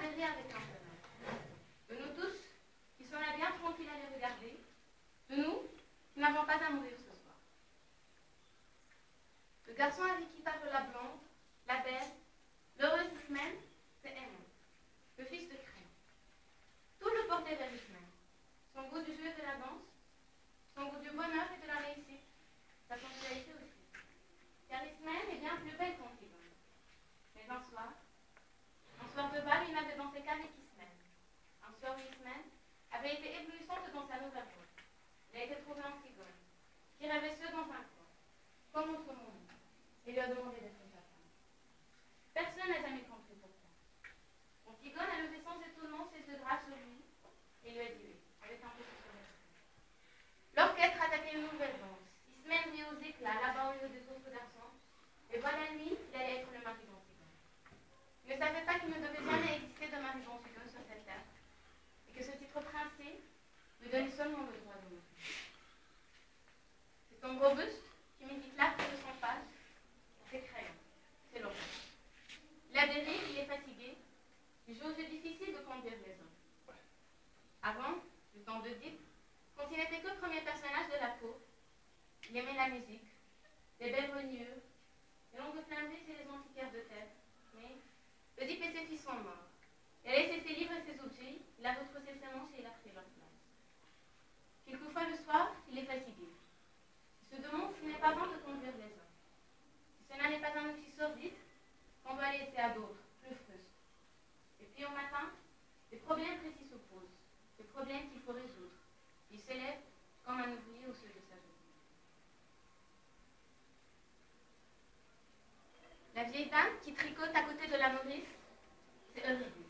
garderie avec un bonheur. De nous tous, qui sommes là bien tranquilles à les regarder, de nous, qui n'avons pas à mourir ce soir. Le garçon avec qui parle la blonde, la belle, l'heureuse Ismène, c'est Aimon, le fils de Crème. Tout le portait vers Ismène. Son goût du jeu et de la danse, son goût du bonheur et de la réussite, sa sensualité aussi. Car Ismène est bien plus belle qu'Antigone. Mais un soir de bal, il n'avait dansé qu'avec Ismène. Un soir où Ismène avait été éblouissante dans sa nouvelle robe. Il a été trouvé Antigone, qui rêvait seul dans un coin, comme autre monde, et lui a demandé d'être sa femme. Personne n'a jamais compris pourquoi. Antigone a levé sans étonnement ses yeux droits sur lui, et lui a dit oui, avec un peu de sourire. L'orchestre attaquait une nouvelle danse. Ismène riait aux éclats, là-bas au milieu des autres garçons, et voilà lui, il allait être le mari d'Antigone. Il ne savait pas qu'il ne devait jamais exister de mari d'Antigone sur cette terre, et que ce titre princier lui donnait seulement le droit de mourir. C'est son gros buste qui médite l'art de son page, ses crayons, c'est l'orage. Il a des rires, il est fatigué, il jauge difficile de conduire les hommes. Avant, du temps d'Oedipe, quand il n'était que le premier personnage de la cour, il aimait la musique, les belles renures, les longues plaintes et les antiquaires de tête, mais Oedipe et ses fils sont morts. Il a laissé ses livres et ses outils, il a retroussé ses manches et il a pris leur place. Quelquefois le soir, il est fatigué. Il se demande s'il n'est pas bon de conduire les hommes. Si cela n'est pas un outil sordide, qu'on doit laisser à d'autres, plus frustres. Et puis au matin, des problèmes précis se posent, des problèmes qu'il faut résoudre. Il s'élève comme un ouvrier au seuil de sa journée. La vieille dame qui tricote à côté de la nourrice, c'est Eurydice.